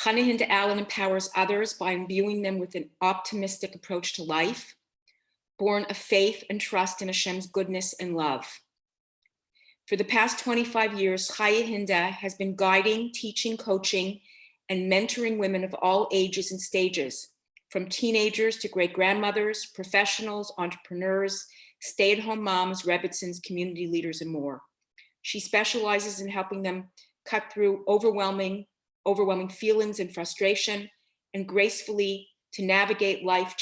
Hinda Allen empowers others by imbuing them with an optimistic approach to life, born of faith and trust in Hashem's goodness and love. For the past 25 years, Chaya Hinda has been guiding, teaching, coaching, and mentoring women of all ages and stages, from teenagers to great-grandmothers, professionals, entrepreneurs, stay-at-home moms, rebbitzins, community leaders, and more. She specializes in helping them cut through overwhelming feelings and frustration, and gracefully to navigate life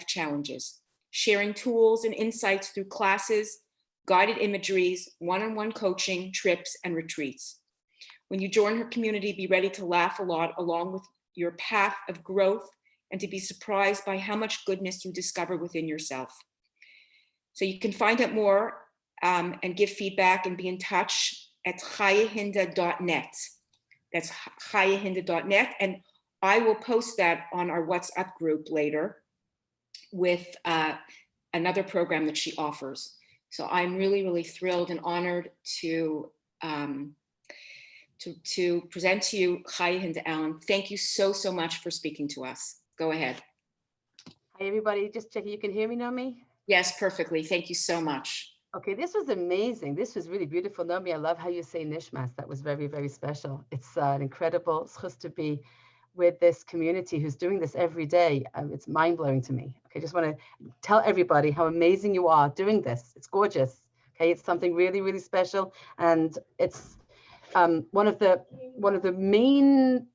challenges, sharing tools and insights through classes, guided imageries, one-on-one coaching, trips, and retreats. When you join her community, be ready to laugh a lot along with your path of growth and to be surprised by how much goodness you discover within yourself. So you can find out more and give feedback and be in touch at chayahinda.net. That's chayahinda.net. And I will post that on our WhatsApp group later with another program that she offers. So I'm really, really thrilled and honored to present to you Chaya Hinda Allen. Thank you so much for speaking to us. Go ahead. Hi, everybody. Just checking. You can hear me, Naomi? Yes, perfectly. Thank you so much. Okay, this was amazing. This was really beautiful. Naomi, I love how you say Nishmas. That was very, very special. It's an incredible schus to be with this community who's doing this every day. It's mind-blowing to me. Okay, just want to tell everybody how amazing you are doing this. It's gorgeous. Okay, it's something really, really special, and it's one of the main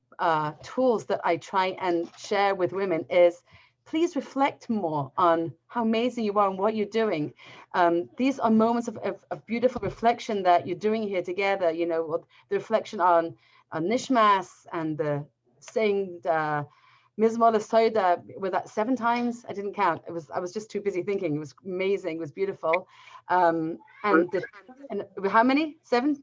tools that I try and share with women is please reflect more on how amazing you are and what you're doing. These are moments of beautiful reflection that you're doing here together. You know, the reflection on Nishmas and the saying Mizmor Soda, with that 7 times. I didn't count. I was just too busy thinking. It was amazing. It was beautiful. And how many? 7?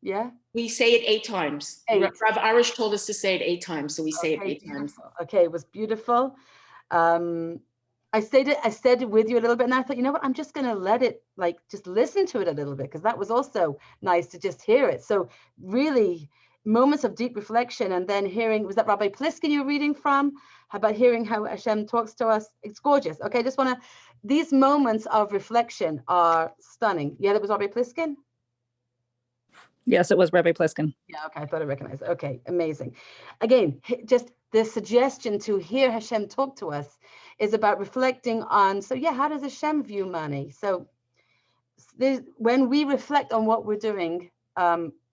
Yeah. We say it 8 times. 8. Rav Arish told us to say it 8 times, so we say it 8 times. Okay, it was beautiful. I said it with you a little bit, and I thought, you know what, I'm just going to let it, like, just listen to it a little bit, because that was also nice to just hear it. So really, moments of deep reflection, and then hearing, was that Rabbi Pliskin you were reading from? How about hearing how Hashem talks to us? It's gorgeous. Okay, just want to, these moments of reflection are stunning. Yeah, that was Rabbi Pliskin? Yes, it was Rabbi Pliskin. Yeah, okay, I thought I recognized it. Okay, amazing. Again, just the suggestion to hear Hashem talk to us is about reflecting on, so yeah, how does Hashem view money? So when we reflect on what we're doing,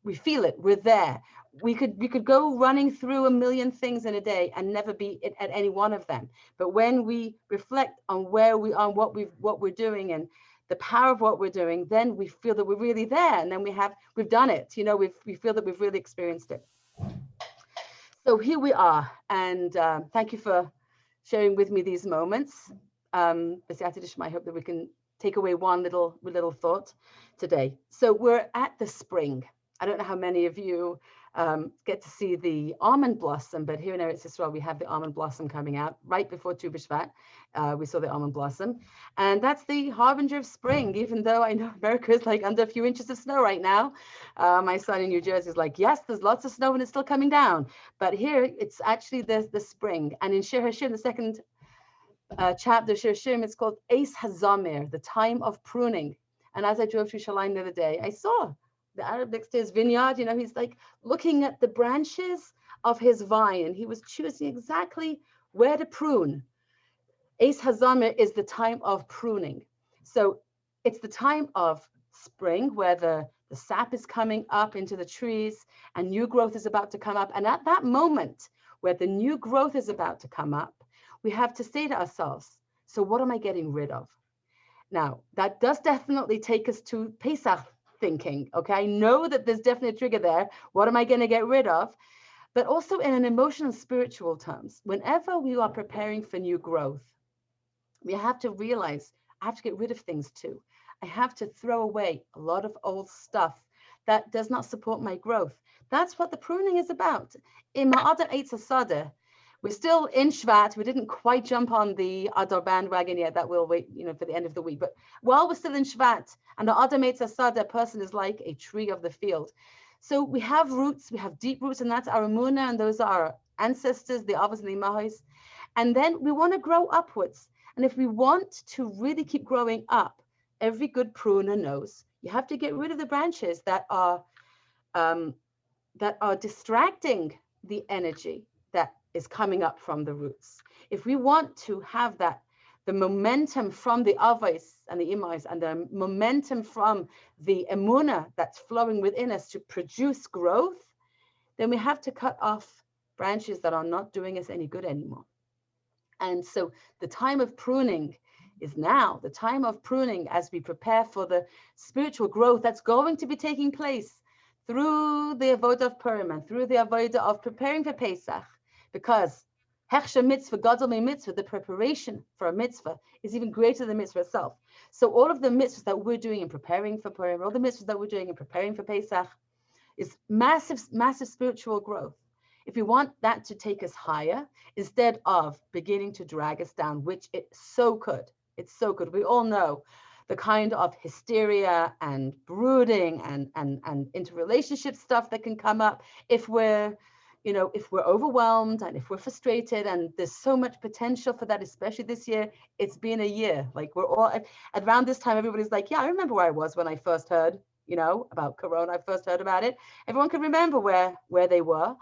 we feel it, we're there. We could go running through a million things in a day and never be at any one of them. But when we reflect on where we are, what we're doing, and the power of what we're doing, then we feel that we're really there, and then we've done it. You know, we feel that we've really experienced it. So here we are, and thank you for sharing with me these moments. I hope that we can take away one little thought today. So we're at the spring. I don't know how many of you get to see the almond blossom, but here in Eretz Yisrael, we have the almond blossom coming out right before Tu B'Shvat. We saw the almond blossom, and that's the harbinger of spring, even though I know America is like under a few inches of snow right now. My son in New Jersey is like, yes, there's lots of snow and it's still coming down. But here it's actually the spring. And in Shir Hashir, the second chapter of Shir Hashir, it's called Eis Hazamir, the time of pruning. And as I drove through Shalim the other day, I saw the Arab next to his vineyard. You know, he's like looking at the branches of his vine, and he was choosing exactly where to prune. Eis Hazamir is the time of pruning. So it's the time of spring where the sap is coming up into the trees and new growth is about to come up. And at that moment where the new growth is about to come up, we have to say to ourselves, so what am I getting rid of? Now, that does definitely take us to Pesach thinking, okay? I know that there's definitely a trigger there. What am I going to get rid of? But also in an emotional and spiritual terms, whenever we are preparing for new growth, we have to realize I have to get rid of things too. I have to throw away a lot of old stuff that does not support my growth. That's what the pruning is about. In Ma'adar Eitz Asada, we're still in Shvat. We didn't quite jump on the Adar bandwagon yet. That will wait, you know, for the end of the week. But while we're still in Shvat, and the Adam Eitz Asada person is like a tree of the field. So we have roots, we have deep roots, and that's our Emunah, and those are our ancestors, the Avos and the Imahos. And then we want to grow upwards. And if we want to really keep growing up, every good pruner knows you have to get rid of the branches that are distracting the energy that is coming up from the roots. If we want to have that, the momentum from the Avos and the Imais and the momentum from the Emunah that's flowing within us to produce growth, then we have to cut off branches that are not doing us any good anymore. And so the time of pruning is now, the time of pruning as we prepare for the spiritual growth that's going to be taking place through the avodah of Purim and through the avodah of preparing for Pesach, because Hechsher mitzvah, Gadol mitzvah, the preparation for a mitzvah is even greater than the mitzvah itself. So all of the mitzvahs that we're doing in preparing for Purim, all the mitzvahs that we're doing in preparing for Pesach is massive, massive spiritual growth. If we want that to take us higher, instead of beginning to drag us down, which it's so good. It's so good. We all know the kind of hysteria and brooding and interrelationship stuff that can come up if we're overwhelmed and if we're frustrated, and there's so much potential for that, especially this year. It's been a year. Like, we're all around this time, everybody's like, yeah, I remember where I was when I first heard, about Corona. I first heard about it. Everyone can remember where they were.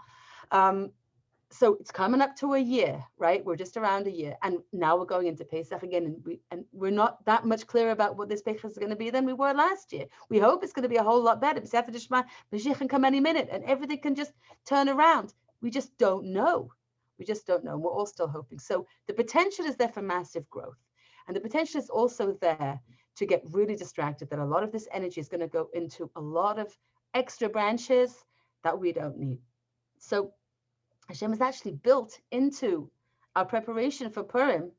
So it's coming up to a year, right? We're just around a year, and now we're going into Pesach again, and we're not that much clearer about what this Pesach is going to be than we were last year. We hope it's going to be a whole lot better. Mashiach can come any minute, and everything can just turn around. We just don't know. We just don't know. We're all still hoping. So the potential is there for massive growth, and the potential is also there to get really distracted. That a lot of this energy is going to go into a lot of extra branches that we don't need. So Hashem has actually built into our preparation for Purim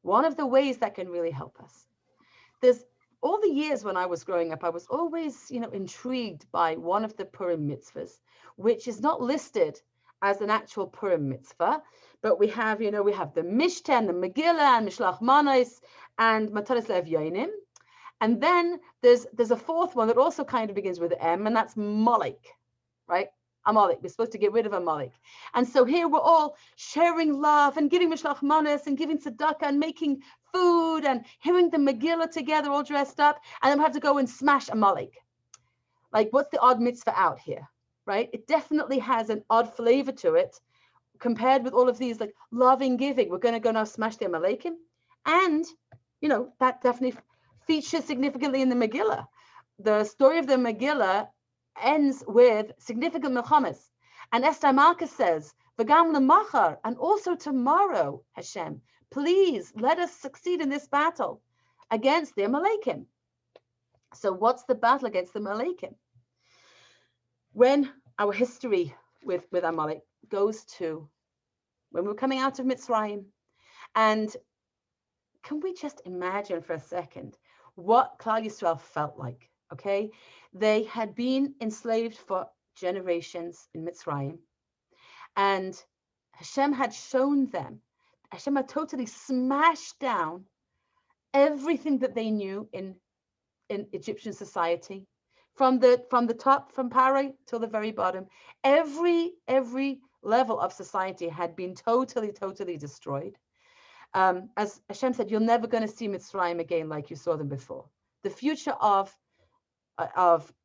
one of the ways that can really help us. There's all the years when I was growing up, I was always, intrigued by one of the Purim mitzvahs, which is not listed as an actual Purim mitzvah, but we have the Mishtan, the Megillah, and Mishlach Manos, and Matanis Le'Evyonim. And then there's a fourth one that also kind of begins with M, and that's Molech, right? Amalek. We're supposed to get rid of Amalek. And so here we're all sharing love and giving Mishlach Manos and giving tzedakah and making food and hearing the Megillah together, all dressed up, and then we have to go and smash Amalek. Like, what's the odd mitzvah out here, right? It definitely has an odd flavor to it compared with all of these, like, loving, giving. We're going to go now smash the Amalekim. And, that definitely features significantly in the Megillah. The story of the Megillah ends with significant milchamas. And Esther Malka says, V'gam lemachar, and also tomorrow, Hashem, please let us succeed in this battle against the Amalekim. So what's the battle against the Amalekim? When our history with Amalek goes to when we're coming out of Mitzrayim, and can we just imagine for a second what Klal Yisrael felt like? Okay, they had been enslaved for generations in Mitzrayim, and Hashem had shown them, Hashem had totally smashed down everything that they knew in Egyptian society, from the top, from Paro till the very bottom. Every level of society had been totally destroyed. As Hashem said, you're never going to see Mitzrayim again like you saw them before. The future of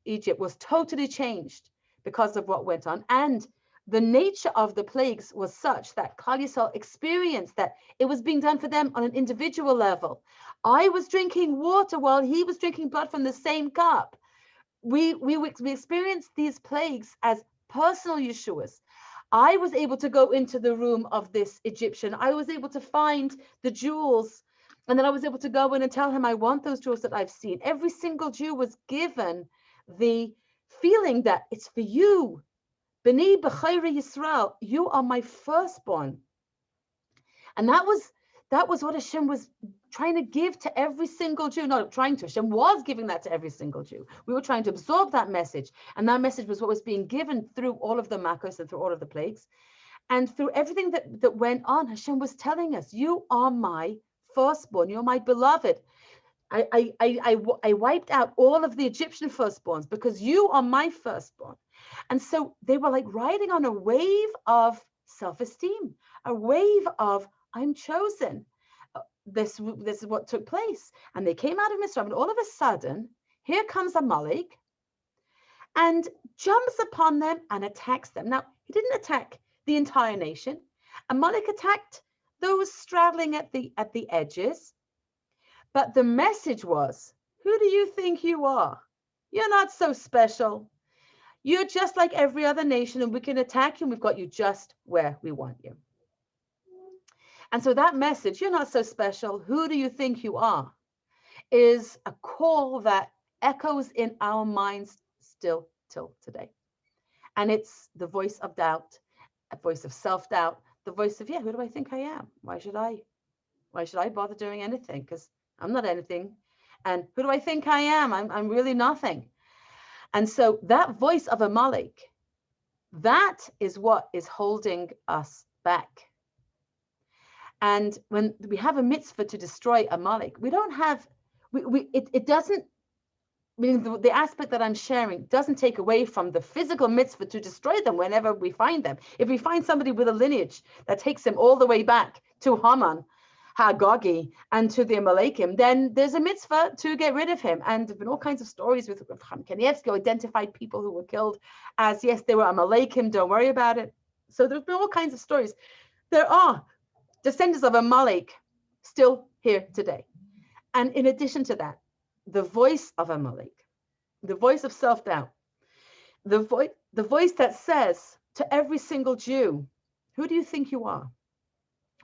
Egypt was totally changed because of what went on, and the nature of the plagues was such that Klal Yisrael experienced that it was being done for them on an individual level. I was drinking water while he was drinking blood from the same cup. We experienced these plagues as personal Yeshuas. I was able to go into the room of this Egyptian. I was able to find the jewels, and then I was able to go in and tell him, I want those jewels that I've seen. Every single Jew was given the feeling that it's for you. B'nai b'chayre Yisrael, you are my firstborn. And that was what Hashem was trying to give to every single Jew. Not trying to, Hashem was giving that to every single Jew. We were trying to absorb that message. And that message was what was being given through all of the makos and through all of the plagues. And through everything that went on, Hashem was telling us, you are my firstborn, you're my beloved. I wiped out all of the Egyptian firstborns because you are my firstborn. And so they were like riding on a wave of self-esteem, a wave of I'm chosen. This is what took place. And they came out of Mitzrayim, and all of a sudden, here comes Amalek and jumps upon them and attacks them. Now, he didn't attack the entire nation. Amalek attacked those straddling at the edges. But the message was, who do you think you are? You're not so special. You're just like every other nation, and we can attack you, and we've got you just where we want you. And so that message, you're not so special, who do you think you are, is a call that echoes in our minds still till today. And it's the voice of doubt, a voice of self-doubt, the voice of, yeah, who do I think I am? Why should I bother doing anything? Because I'm not anything. And who do I think I am? I'm really nothing. And so that voice of Amalek, that is what is holding us back. And when we have a mitzvah to destroy Amalek, we don't have, it doesn't, I mean, the aspect that I'm sharing doesn't take away from the physical mitzvah to destroy them whenever we find them. If we find somebody with a lineage that takes them all the way back to Haman, Hagogi, and to the Amalekim, then there's a mitzvah to get rid of him. And there have been all kinds of stories with Chaim Kanievsky, identified people who were killed as, yes, they were Amalekim, don't worry about it. So there's been all kinds of stories. There are descendants of Amalek still here today. And in addition to that, the voice of Amalek, the voice of self-doubt, the voice that says to every single Jew, who do you think you are?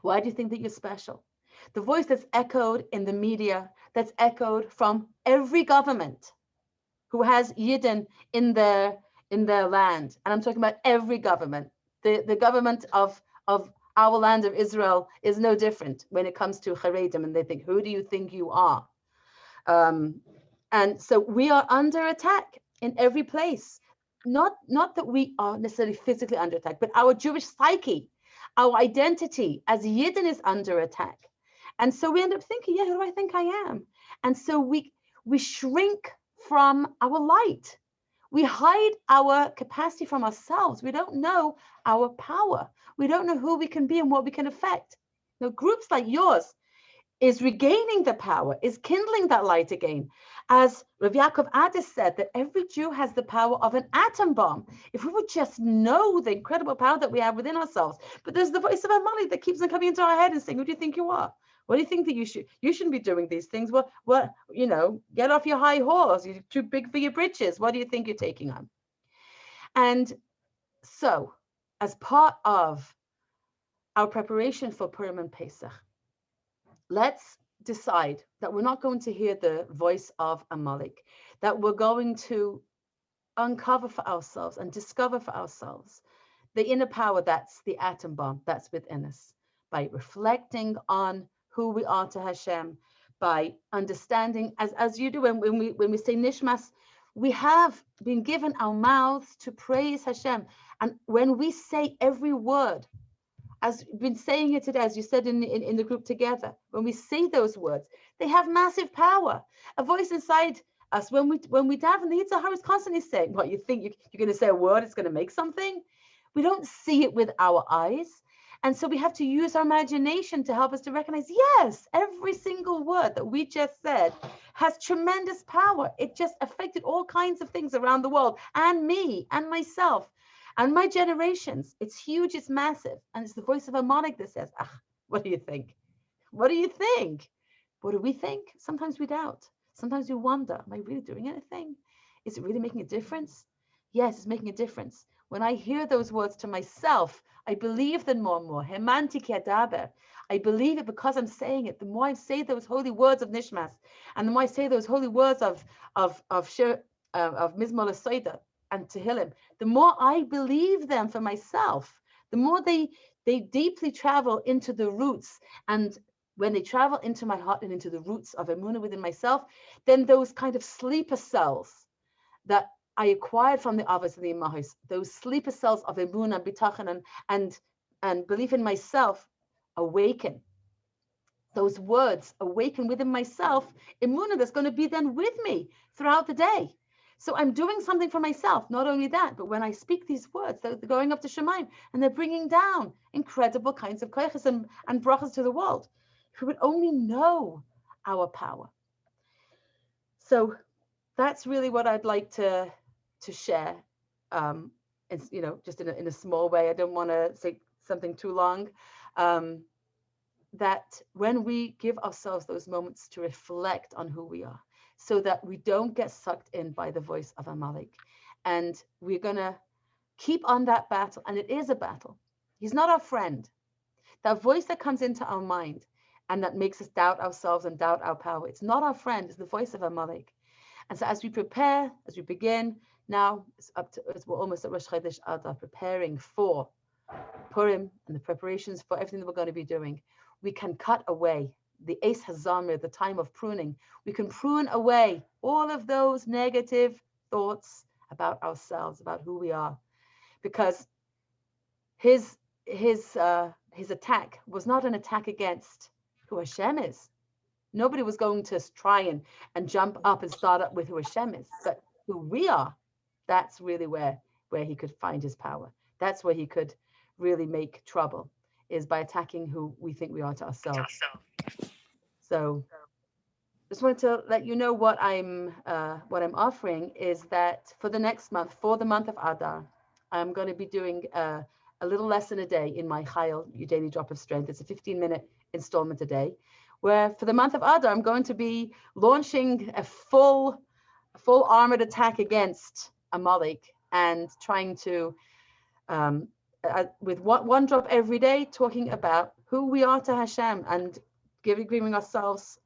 Why do you think that you're special? The voice that's echoed in the media, that's echoed from every government who has Yidden in their land. And I'm talking about every government. The government of our land of Israel is no different when it comes to Haredim, and they think, who do you think you are? And so we are under attack in every place. Not that we are necessarily physically under attack, but our Jewish psyche, our identity as Yidden is under attack. And so we end up thinking, yeah, who do I think I am? And so we shrink from our light. We hide our capacity from ourselves. We don't know our power. We don't know who we can be and what we can affect. Now, groups like yours is regaining the power, is kindling that light again. As Rav Yaakov Adis said, that every Jew has the power of an atom bomb. If we would just know the incredible power that we have within ourselves. But there's the voice of Amalek that keeps on coming into our head and saying, who do you think you are? What do you think that you shouldn't be doing these things? What, get off your high horse. You're too big for your britches. What do you think you're taking on? And so, as part of our preparation for Purim and Pesach, let's decide that we're not going to hear the voice of Amalek, that we're going to uncover for ourselves and discover for ourselves the inner power that's the atom bomb that's within us, by reflecting on who we are to Hashem, by understanding, as you do when we say Nishmas, we have been given our mouths to praise Hashem. And when we say every word, as we've been saying it today, as you said in the group together, when we say those words, they have massive power. A voice inside us, when we daven, the Yitzhar is constantly saying, what, you think you're going to say a word, it's going to make something? We don't see it with our eyes. And so we have to use our imagination to help us to recognize, yes, every single word that we just said has tremendous power. It just affected all kinds of things around the world, and me, and myself, and my generations. It's huge, it's massive. And it's the voice of Amalek that says, what do you think? What do you think? What do we think? Sometimes we doubt. Sometimes we wonder, am I really doing anything? Is it really making a difference? Yes, it's making a difference. When I hear those words to myself, I believe them more and more. Hemanti kedaber. I believe it because I'm saying it. The more I say those holy words of Nishmas, and the more I say those holy words of Mizmor Soida and Tehillim, the more I believe them for myself, the more they deeply travel into the roots. And when they travel into my heart and into the roots of Emunah within myself, then those kind of sleeper cells that I acquired from the Avos and the Imahos, those sleeper cells of Emunah, Bitachon, and belief in myself awaken. those words awaken within myself, Imuna, that's going to be then with me throughout the day. So I'm doing something for myself. Not only that, but when I speak these words, they're going up to Shemaim and they're bringing down incredible kinds of koiches and brachas to the world. If we would only know our power. So that's really what I'd like to share. It's, you know, just in a small way. I don't want to say something too long. That when we give ourselves those moments to reflect on who we are, so that we don't get sucked in by the voice of Amalek, and we're going to keep on that battle. And it is a battle. He's not our friend. That voice that comes into our mind and that makes us doubt ourselves and doubt our power, it's not our friend, it's the voice of Amalek. And so as we prepare, as we begin, now it's we're almost at Rosh Chodesh Adar, preparing for Purim and the preparations for everything that we're going to be doing, we can cut away the Eis Hazamir, the time of pruning. We can prune away all of those negative thoughts about ourselves, about who we are, because his attack was not an attack against who Hashem is. Nobody was going to try and jump up and start up with who Hashem is, but who we are. That's really where he could find his power. That's where he could really make trouble, is by attacking who we think we are to ourselves. So just wanted to let you know what I'm offering is that for the next month, for the month of Adar, I'm going to be doing a little lesson a day in my Chayil, your daily drop of strength. It's a 15-minute installment a day, where for the month of Adar, I'm going to be launching a full armored attack against Amalek and trying to, with one drop every day, talking about who we are to Hashem and giving ourselves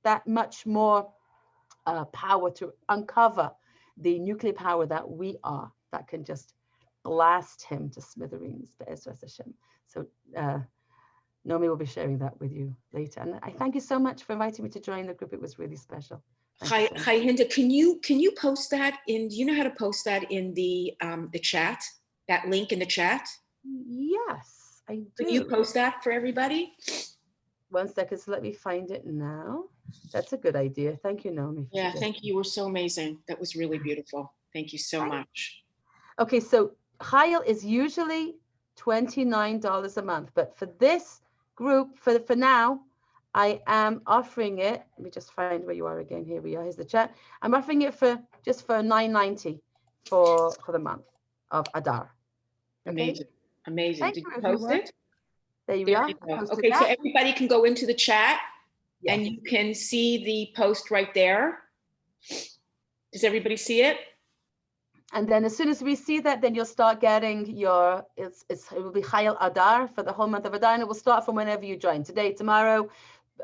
that much more power to uncover the nuclear power that we are, that can just blast him to smithereens, Be'ezras Hashem. So Nomi will be sharing that with you later. And I thank you so much for inviting me to join the group. It was really special. Hi, Hinda, can you post that in, do you know how to post that in the chat, that link in the chat? Yes, I do. Can you post that for everybody? 1 second, so let me find it now. That's a good idea. Thank you, Naomi. Yeah, thank you. You were so amazing. That was really beautiful. Thank you so much. Okay, so Chayil is usually $29 a month, but for this group, for now, I am offering it. Let me just find where you are again. Here we are. Here's the chat. I'm offering it just for $9.90 for the month of Adar. Okay? Amazing, amazing. Thank Did you, you post everyone. it? There you There are. you go. Okay, so everybody can go into the chat and Yes. you can see the post right there. Does everybody see it? And then as soon as we see that, then you'll start getting your, it will be Chayil Adar for the whole month of Adar, and it will start from whenever you join. Today, tomorrow,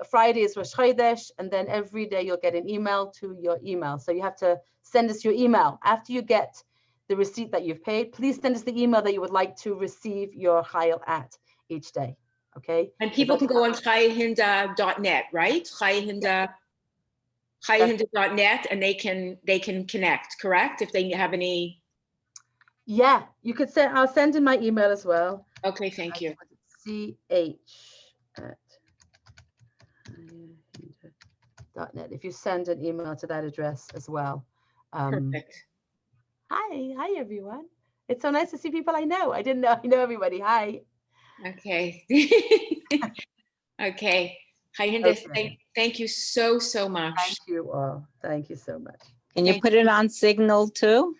Friday is Rosh Chodesh, and then every day you'll get an email to your email. So you have to send us your email. After you get the receipt that you've paid, please send us the email that you would like to receive your Chayil at each day, okay? And people can go on chayahinda.net, right? chayahinda.net, and they can connect, correct? If they have any. Yeah, you could send, I'll send in my email as well. Okay, thank you. ch@chayahinda.net. If you send an email to that address as well. Perfect. Hi everyone. It's so nice to see people I know. I didn't know I know everybody. Hi. Okay. Okay. Hi, Hinda. Okay. Thank you so much. Thank you all. Thank you so much. Can you put it on Signal too?